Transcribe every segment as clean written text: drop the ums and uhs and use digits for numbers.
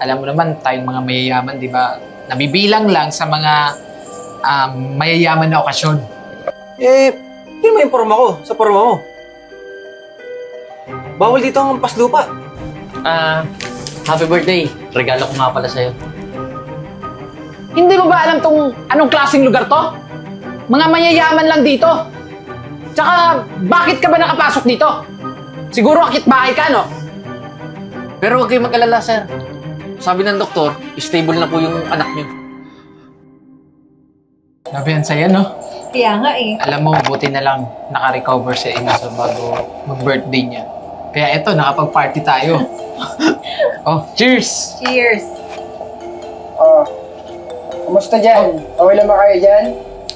Alam mo naman, tayong mga mayayaman, di ba? Nabibilang lang sa mga mayayaman na okasyon. Hindi mo yung porma ko sa porma mo. Bawal dito ang paslupa. Happy birthday. Regalo ko nga pala sa'yo. Hindi mo ba alam tong anong klaseng lugar to? Mga mayayaman lang dito. Tsaka, bakit ka ba nakapasok dito? Siguro akit bahay ka, no? Pero huwag kayong mag-alala, sir. Sabi ng doktor, stable na po yung anak niyo. Sabi yan sa'yo, no? Kaya nga eh. Alam mo, buti na lang naka-recover si Enzo bago mag-birthday niya. Kaya eto, nakapag-party tayo. Oh, cheers! Cheers! Kumusta dyan? Okay lang ba kayo dyan?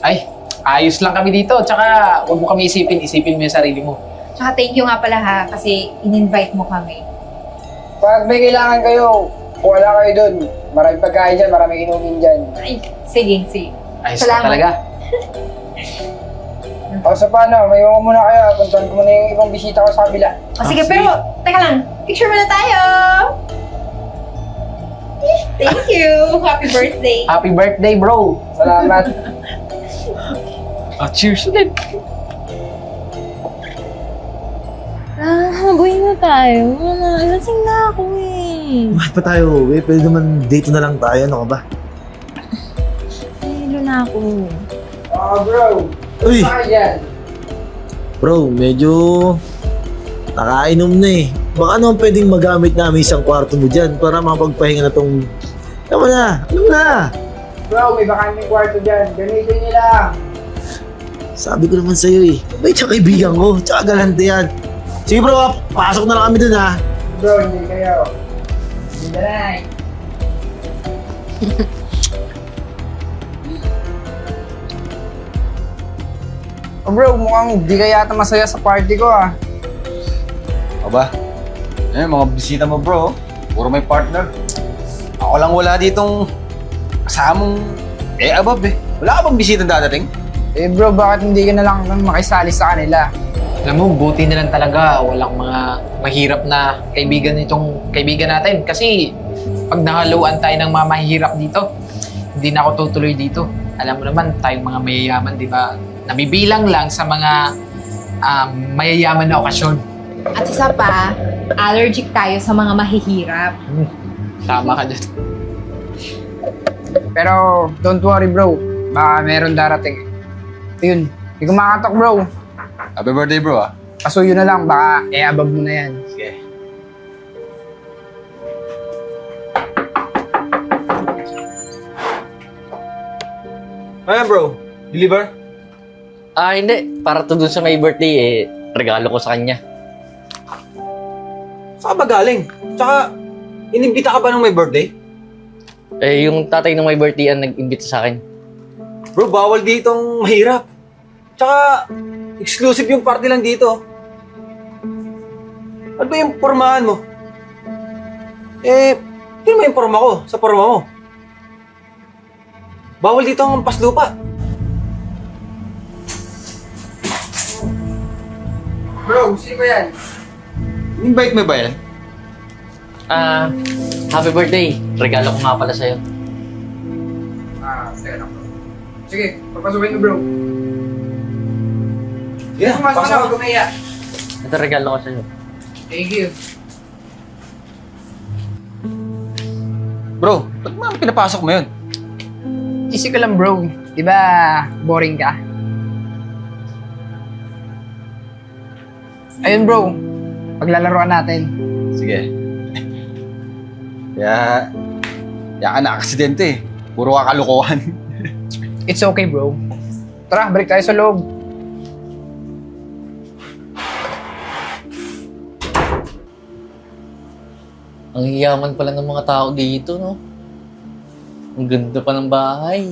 Ay, ayos lang kami dito. Tsaka, huwag mo kami isipin mo yung sarili mo. Tsaka thank you nga pala ha, kasi in-invite mo kami. Pag may kailangan kayo, wala kayo dun. Maraming pagkain dyan, maraming inumin dyan. Ay, sige. Ayos ka Salamat. talaga. O sa paano, may iwan ko muna kayo. Puntahan ko muna yung ibang bisita ko sa kabila. O sige, pero, teka lang, picture muna tayo! Thank you! Happy birthday! Happy birthday, bro! Salamat. Cheers ulit! Habuin na tayo. Lasing na ako eh. Bakit pa tayo uwi? Pwede naman dito na lang tayo, ano ka ba? Nahilo na ako. Bro. Uy! Kumusta kayo dyan? Bro, medyo nakainom na eh. Baka naman pwedeng magamit namin isang kwarto mo dyan para makapagpahinga na tong... Alam mo na! Bro, may bakanting kwarto dyan. Gamitin niyo lang. Sabi ko naman sa'yo eh. May tsaka kaibigan ko, tsaka galante yan. Sige bro, pasok na lang kami dun ha. Bro, hindi kayo. Hindi na lang. Bro, mukhang di ka yata masaya sa party ko ah. Aba, mga bisita mo bro. Puro may partner. Ako lang wala ditong kasamang above eh. Wala ka bang bisita dadating? Bro, bakit hindi ka na lang makisali sa kanila? Alam mo, buti na lang talaga walang mga mahirap na kaibigan nitong kaibigan natin. Kasi pag nahaluan tayo ng mga mahirap dito, hindi na ako tutuloy dito. Alam mo naman, tayong mga mayayaman, di ba? Nabibilang lang sa mga mayayaman na okasyon. At isa pa, allergic tayo sa mga mahihirap. Tama ka dyan. Pero don't worry bro, baka meron darating. Yun, hindi ko makatok bro. Happy birthday bro ah. Pasuyo na lang, baka above mo na yan. Sige. Ayan bro, deliver? Hindi. Para to dun sa may birthday, regalo ko sa kanya. Saan ba galing? Tsaka, inimbita ka ba ng may birthday? Yung tatay ng may birthday ang nag-invite sa akin. Bro, bawal ditong mahirap. Tsaka, exclusive yung party lang dito. Ano ba yung pormahan mo? Hindi mo yung porma ko sa porma mo. Bawal dito ang paslupa. Bro, sino ba yan? Invite mo ba yan? Happy birthday. Regalo ko nga pala sa'yo. Teka lang bro. Sige, papasukin mo bro. Yeah, Pumasok na, huwag kumaya. Ito regalo ko sa'yo. Thank you. Bro, ba't mo pinapasok mo yun? Easy ka lang bro, di ba boring ka? Ayun bro, paglalaroan natin. Sige. Kaya ka na-aksidente eh. Puro ka kalukuhan. It's okay bro. Tara, balik tayo sa loob. Ang yaman pala ng mga tao dito, no? Ang ganda pa ng bahay.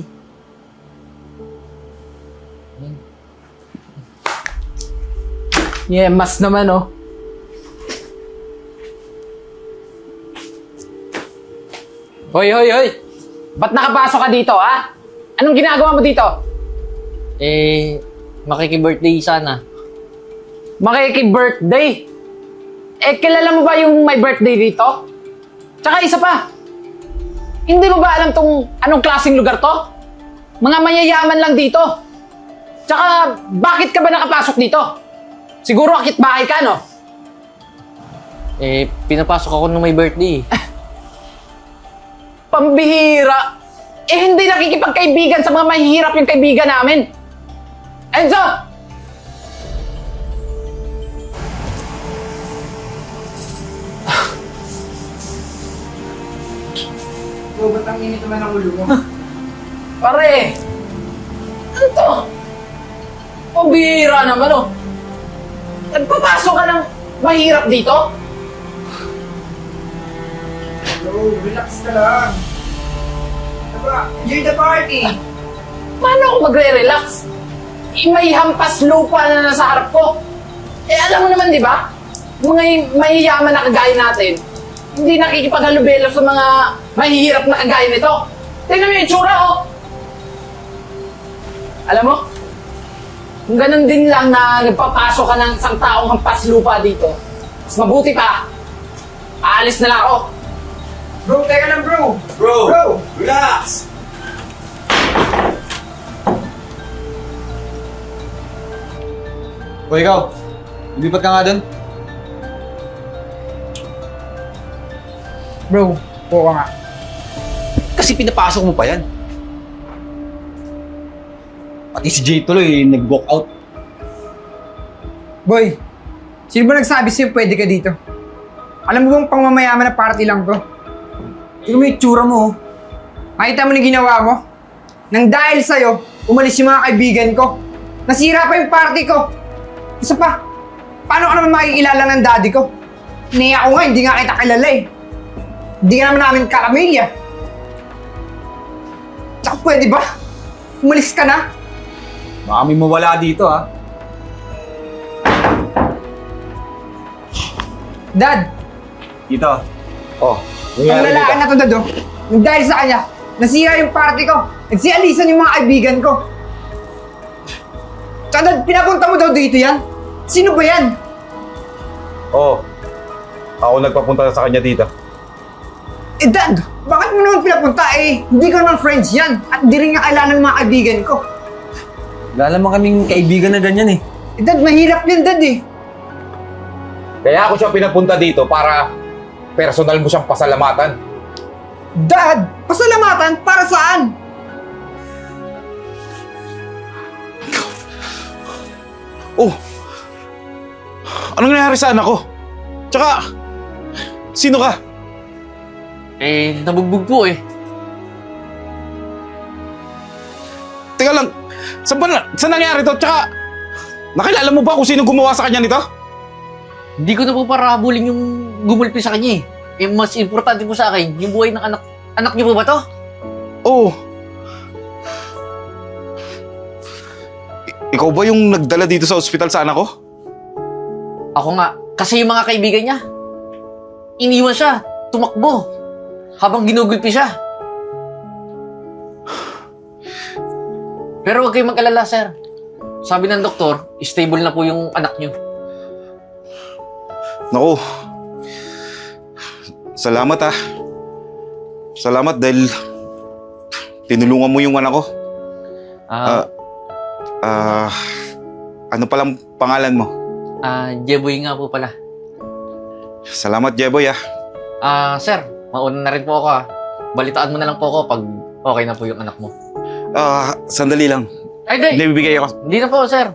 Yeah, mas naman, oh. Hoy! Ba't nakapasok ka dito, ha? Anong ginagawa mo dito? Makiki-birthday sana. Makiki-birthday? Kilala mo ba yung may birthday dito? Tsaka isa pa, Hindi mo ba alam tong anong klaseng lugar to? Mga mayayaman lang dito. Tsaka, bakit ka ba nakapasok dito? Siguro akit bahay ka, no? Eh, pinapasok ako nung may birthday. Pambihira. Eh, hindi nakikipagkaibigan sa mga mahihirap yung kaibigan namin. Enzo! Bro, ba't ang init naman ang ulo mo? Pare! Ano to? Pambihira naman, oh. Nagpapasok ka ng mahirap dito? Bro, relax ka lang. Diba, enjoy the party. Paano ako magre-relax? Eh, may hampas lupa na nasa harap ko. Eh, alam mo naman, di ba? Mga mahiyaman na kagaya natin, hindi nakikipaghalubelo sa mga mahihirap na kagaya nito. Tingnan mo yung itsura, oh! Alam mo, kung ganun din lang na nagpapasok ka ng isang taong hampas lupa dito, mas mabuti pa, aalis na lang ako. Bro, teka lang bro. Bro, relax. O ikaw, lumipat ka nga dun. Bro, po ka nga. Kasi pinapasok mo pa yan. Pati si Jay tuloy, nag-walk out. Boy, sino ba nagsabi sa'yo pwede ka dito? Alam mo bang pangmamayaman na party lang to? Tingnan mo yung tsura mo, oh. Makita mo na ginawa mo? Nang dahil sa'yo, umalis yung mga kaibigan ko. Nasira pa yung party ko. Isa pa, paano ka naman makikilala ng daddy ko? Niya ako nga, hindi nga kita kilala eh. Hindi ka naman namin kakamilya. Tsaka pwede ba? Umalis ka na? Baka may mawala dito, ha? Dad, Dito. Oh, ang lalaki na to, Dad, oh. Nang dahil sa kanya, nasira yung party ko. Nagsialisan yung mga kaibigan ko. Tsaka Dad, pinapunta mo daw dito yan? Sino ba yan? Oo. Ako nagpapunta sa kanya dito. Eh Dad, bakit mo naman pinapunta eh? Hindi ko naman friends yan. At di rin nga kailangan ng mga kaibigan ko. Wala naman kaming kaibigan na ganyan, eh. Eh Dad, mahirap yan Dad eh. Kaya ako siya pinapunta dito para personal mo siyang pasalamatan. Dad, pasalamatan para saan? Oh! Anong nangyari sa anak ko? Tsaka, sino ka? Eh, nabugbog po eh. Teka lang, saan nangyari to? Tsaka, nakilala mo ba kung sino gumawa sa kanya nito? Hindi ko na po para habulin yung gumulpi sa kanya eh. Eh, mas importante po sa akin, yung buhay ng anak. Anak niyo po ba to? Oo. Ikaw ba yung nagdala dito sa ospital sa anak ko? Ako nga. Kasi yung mga kaibigan niya, iniwan siya, tumakbo, habang ginugulpi siya. Pero huwag kayong mag-alala, sir. Sabi ng doktor, stable na po yung anak niyo. Naku. Salamat ah. Salamat dahil tinulungan mo yung anak ko. Ano palang pangalan mo? Jeboy nga po pala. Salamat, Jeboy ah. Sir, mauna na rin po ako Balitaan mo na lang po ako pag okay na po yung anak mo. Sandali lang. Ay, di! Bibigay ako. Hindi na po, sir.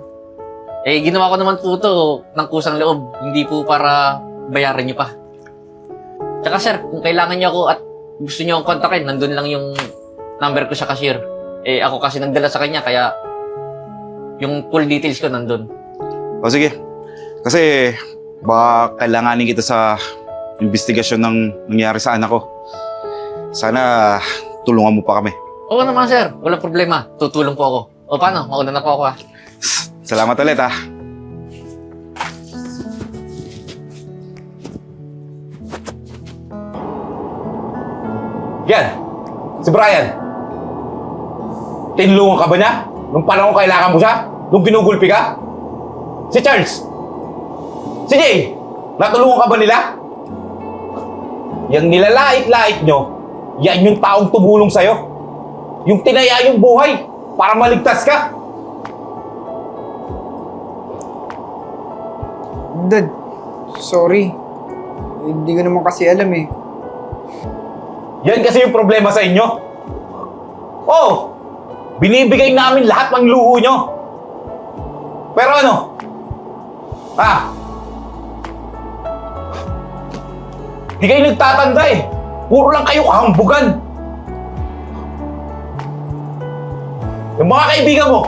Eh, ginawa ko naman po ito ng kusang loob. Hindi po para bayaran niyo pa. Tsaka sir, kung kailangan niyo ako at gusto niyo akong kontakin, nandun lang yung number ko sa cashier. Eh, ako kasi nagdala sa kanya, kaya yung full details ko nandun. O sige. Kasi baka kailanganin kita sa investigasyon ng nangyari sa anak ko. Sana tulungan mo pa kami. Oo naman, sir. Walang problema. Tutulong po ako. O paano? Mauna na po ako Salamat ulit ah. Yan! Si Brian! Tinulungan ka ba niya? Nung panahon kailangan mo siya? Nung ginugulpi ka? Si Charles! Si Jay! Natulungan ka ba nila? Yang nilalait-lait nyo, yan yung taong tumulong sa'yo. Yung tinaya yung buhay para maligtas ka. Dad, sorry. Hindi ko naman kasi alam eh. Yan kasi yung problema sa inyo. Oh, binibigay namin lahat ng luho nyo. Pero ano? Di kayo nagtatanda eh. Puro lang kayo kahambugan. Yung mga kaibigan mo,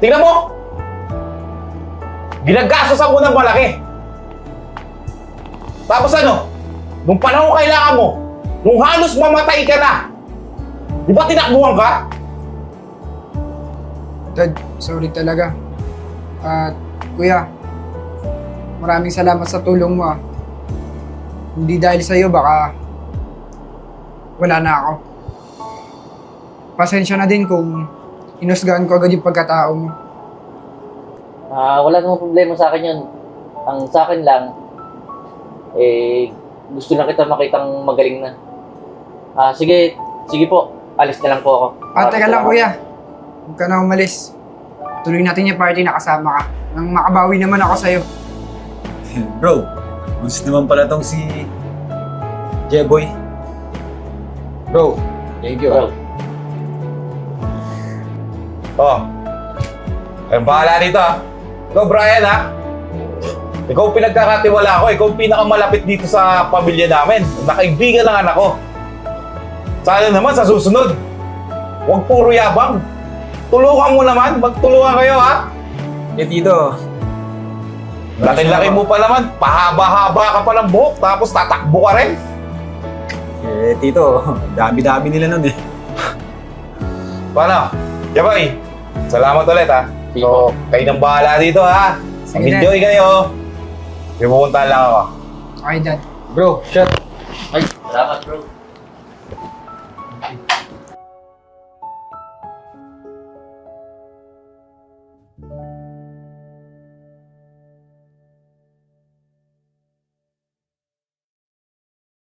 tingnan mo. Ginagastosan mo ng malaki. Tapos ano? Nung panahon kailangan mo, nung halos mamatay ka na, di ba tinakbuhan ka? Dad, sorry talaga. At kuya, maraming salamat sa tulong mo ah. Hindi dahil sa'yo, baka wala na ako. Pasensya na din kung inusgahan ko agad yung pagkatao mo. Wala namang problema sa akin yun. Ang sa akin lang, gusto lang kita makitang magaling na. Sige po. Alis na lang po ako. Teka lang kuya. Huwag ka na umalis. Tuloy natin yung party na kasama ka. Nang makabawi naman ako sa'yo. Bro, gusto naman pala tong si Jeboy. Bro, thank you. Bro. Bahala dito Ikaw, Brian Ikaw pinagkakatiwala ko. Ikaw pinakamalapit dito sa pamilya namin. Nakaibigan ng anak ko. Sana naman sa susunod, huwag puro yabang. Tulungan mo naman. Magtulungan kayo, Tito. Laki-laki mo pa naman. Pahaba-haba ka pa ng buhok. Tapos tatakbo ka rin. Tito, dami-dami nila nun eh. Paano? Jabay, salamat ulit So, kayo nang bahala dito Sige, Mag-enjoy kayo. Pupuntahan lang ako. Okay, Dad. Bro, shot. Ay, salamat bro.